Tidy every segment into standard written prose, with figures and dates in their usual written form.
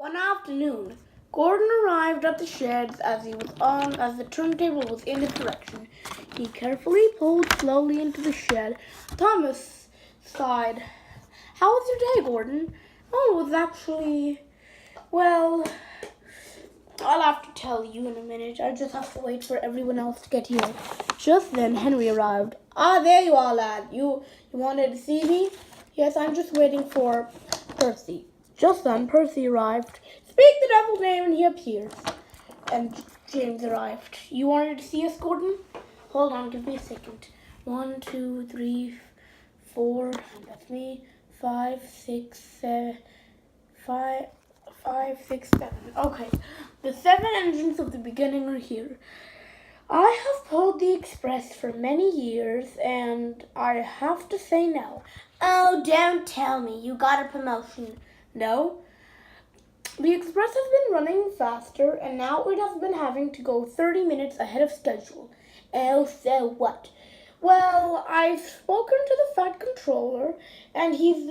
One afternoon, Gordon arrived at the sheds as the turntable was in his direction. He carefully pulled slowly into the shed. Thomas sighed. "How was your day, Gordon?" "Oh, it was actually, well, I'll have to tell you in a minute. I just have to wait for everyone else to get here." Just then Henry arrived. "Ah, there you are, lad. You wanted to see me?" "Yes, I'm just waiting for Percy." Just then Percy arrived. "Speak the devil's name," and he appears. And James arrived. "You wanted to see us, Gordon?" "Hold on, give me a second. 1, 2, 3, 4, that's me, 5, 6, 7, 5, 6, 7. Okay, the 7 engines of the beginning are here. I have pulled the Express for many years, and I have to say now." "Oh, don't tell me. You got a promotion." "No. The Express has been running faster, and now it has been having to go 30 minutes ahead of schedule." "Oh, so what?" "Well, I've spoken to the Fat Controller, and he's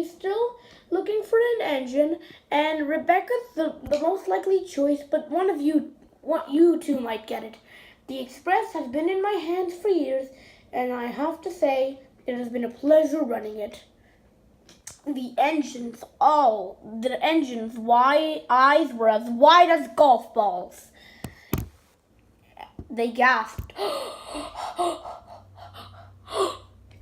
still looking for an engine, and Rebecca's the most likely choice, but you two might get it. The Express has been in my hands for years, and I have to say it has been a pleasure running it." The engine's eyes were as wide as golf balls. They gasped.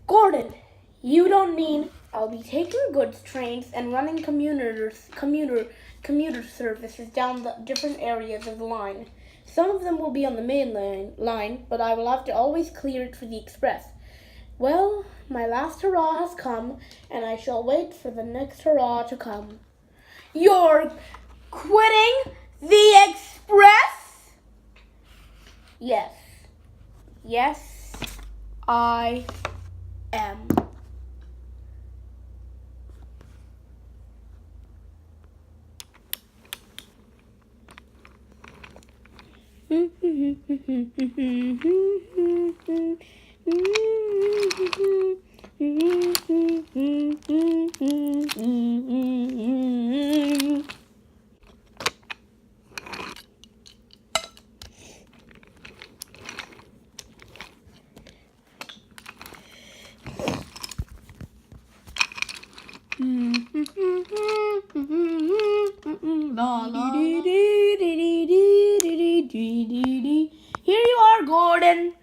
"Gordon, you don't mean—" "I'll be taking goods trains and running commuter services down the different areas of the line. Some of them will be on the main line, but I will have to always clear it for the Express. Well, my last hurrah has come, and I shall wait for the next hurrah to come." "You're quitting the Express?" Yes, I am." "Here you are, Gordon."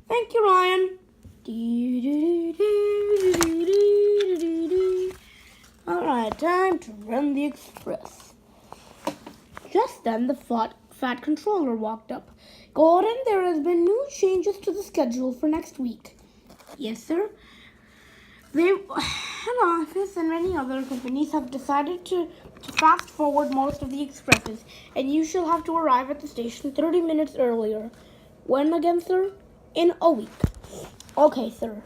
"Thank you, Ryan." All right, time to run the Express. Just then the Fat Controller walked up. "Gordon, there has been new changes to the schedule for next week." "Yes, sir." Head office and many other companies have decided to fast forward most of the expresses, and you shall have to arrive at the station 30 minutes earlier. "When again, sir?" "In a week." "Okay, sir."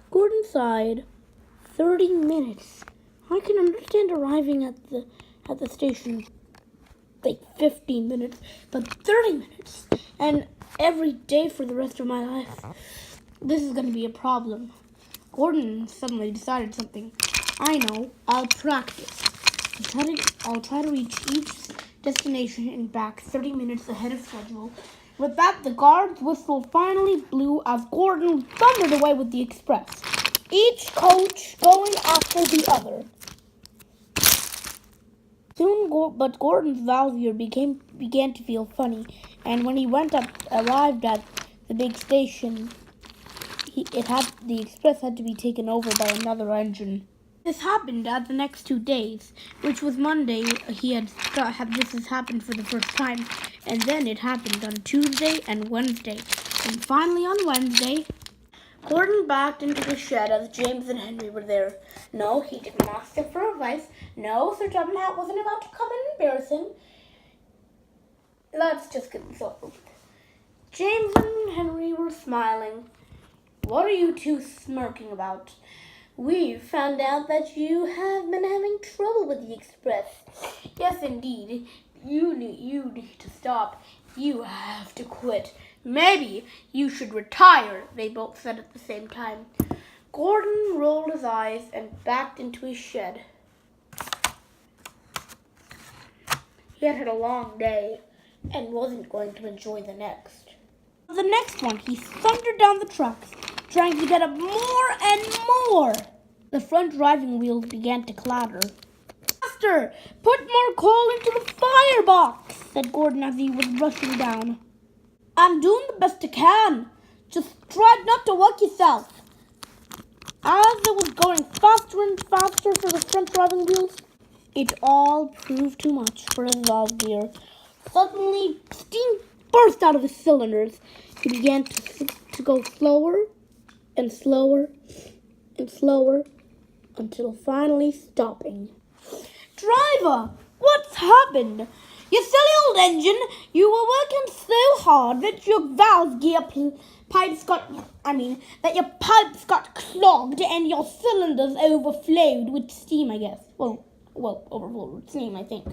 Gordon sighed. 30 minutes. I can understand arriving at the station like 15 minutes, but 30 minutes, and every day for the rest of my life. This is going to be a problem. Gordon suddenly decided something. "I know. I'll practice. I'll try to reach each destination and back 30 minutes ahead of schedule." With that, the guard's whistle finally blew as Gordon thundered away with the Express, each coach going after the other. Soon, but Gordon's valve began to feel funny, and when he arrived at the big station, the Express had to be taken over by another engine. This happened at the next 2 days, which was Monday. This has happened for the first time, and then it happened on Tuesday and Wednesday, and finally on Wednesday, Gordon backed into the shed as James and Henry were there. No, he didn't ask them for advice. No, Sir Tubman wasn't about to come and embarrass him. Let's just get this over with. James and Henry were smiling. "What are you two smirking about?" "We've found out that you have been having trouble with the Express." "Yes, indeed. You need to stop. You have to quit. Maybe you should retire," they both said at the same time. Gordon rolled his eyes and backed into his shed. He had had a long day and wasn't going to enjoy the next. The next one, he thundered down the tracks, trying to get up more and more. The front driving wheels began to clatter. Faster! Put more coal into the firebox, said Gordon as he was rushing down. I'm doing the best I can. Just try not to work yourself. As it was going faster and faster for the front driving wheels, it all proved too much for his valve gear. Suddenly, steam burst out of his cylinders. He began to go slower and slower and slower until finally stopping. Driver, what's happened? You silly old engine, you were working so hard that your valve gear pipes got clogged and your cylinders overflowed with steam, I guess. Well, overflowed with steam, I think.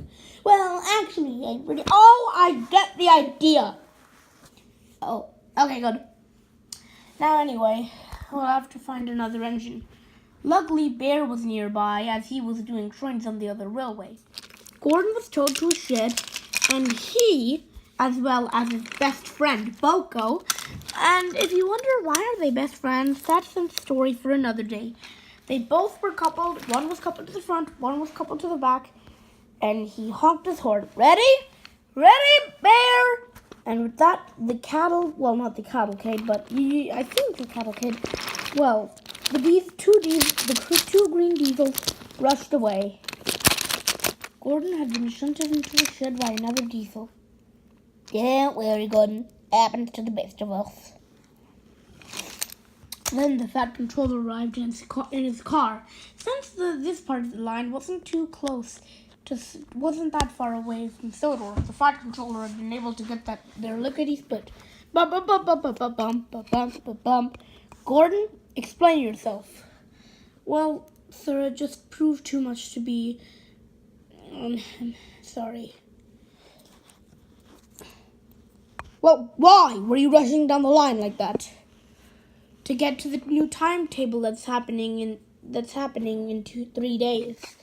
Well, actually, I get the idea. Oh, okay, good. Now, anyway, we'll have to find another engine. Luckily, Bear was nearby as he was doing trains on the other railway. Gordon was towed to a shed, and he, as well as his best friend, Boko, and if you wonder why are they best friends, that's a story for another day. They both were coupled. One was coupled to the front, one was coupled to the back, and he honked his horn. Ready? Ready, Bear! And with that, the not the cavalcade, but I think the cavalcade, the two green diesels rushed away. Gordon had been shunted into a shed by another diesel. Don't worry, Gordon. Happens to the best of us. Then the Fat Controller arrived in his car. Since this part of the line wasn't too close, wasn't that far away from Sodor, the Fat Controller had been able to get their lickety-split. Bum, bum, bum, bum, bum, bum, bum, bum, bum, bum. Gordon, explain yourself. Well, sir, it just proved too much to be... sorry. Well, why were you rushing down the line like that? To get to the new timetable that's happening in 3 days.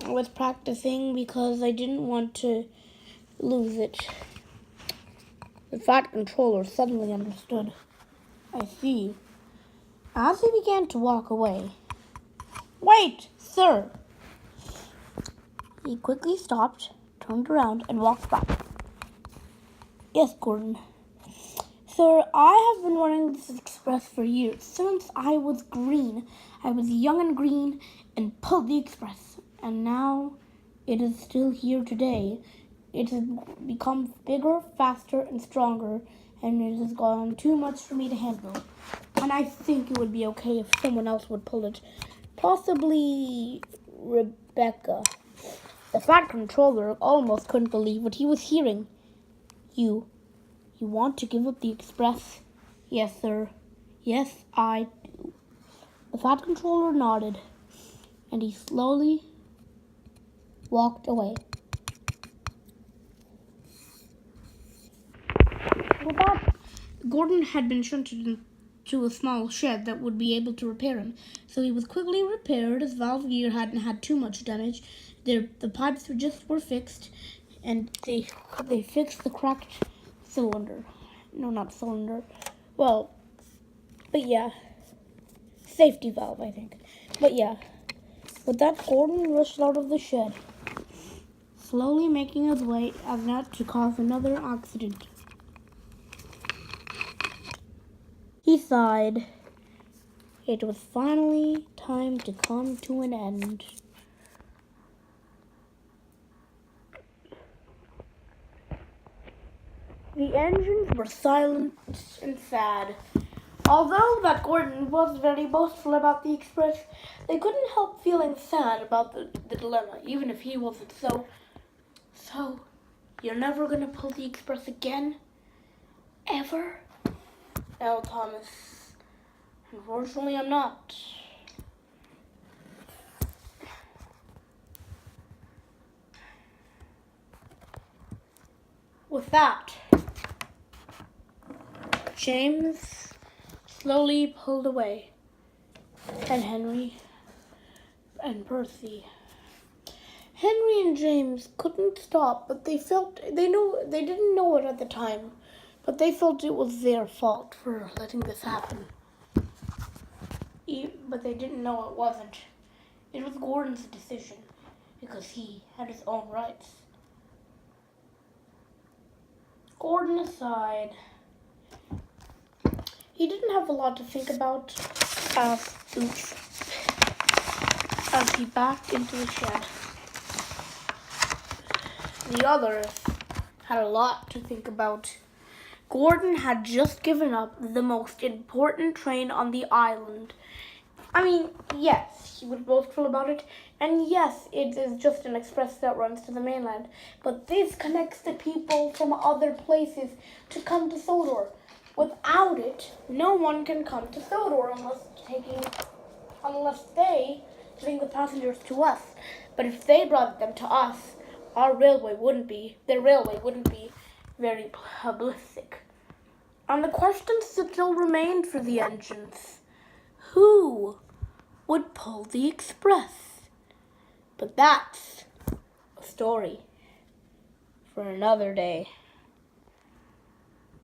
I was practicing because I didn't want to lose it. The Fat Controller suddenly understood. I see. As he began to walk away. Wait, sir! He quickly stopped, turned around, and walked back. Yes, Gordon. Sir, I have been running this express for years. Since I was green. I was young and green and pulled the express. And now it is still here today. It has become bigger, faster, and stronger. And it has gone too much for me to handle. And I think it would be okay if someone else would pull it. Possibly Rebecca. The Fat Controller almost couldn't believe what he was hearing. You want to give up the express? Yes, sir. Yes, I do. The Fat Controller nodded, and he slowly walked away. With that, Gordon had been shunted to a small shed that would be able to repair him, so he was quickly repaired. His valve gear hadn't had too much damage. The pipes were fixed, and they fixed the cracked cylinder. No, not cylinder. Well, but yeah. Safety valve, I think. But yeah. With that, Gordon rushed out of the shed, slowly making his way as not to cause another accident. He sighed. It was finally time to come to an end. The engines were silent and sad. Although that Gordon was very boastful about the express, they couldn't help feeling sad about the dilemma, even if he wasn't. So, you're never gonna pull the express again? Ever? No, Thomas. Unfortunately, I'm not. With that, James slowly pulled away, and Henry and Percy Henry and James couldn't stop, but they didn't know it at the time, but they felt it was their fault for letting this happen. But they didn't know it wasn't. It was Gordon's decision, because he had his own rights. Gordon aside, he didn't have a lot to think about as he backed into the shed. The others had a lot to think about. Gordon had just given up the most important train on the island. I mean, yes, he was boastful about it, and yes, it is just an express that runs to the mainland, but this connects the people from other places to come to Sodor. Without it, no one can come to Sodor unless they bring the passengers to us. But if they brought them to us, their railway wouldn't be very public. And the question still remained for the engines. Who would pull the express? But that's a story for another day.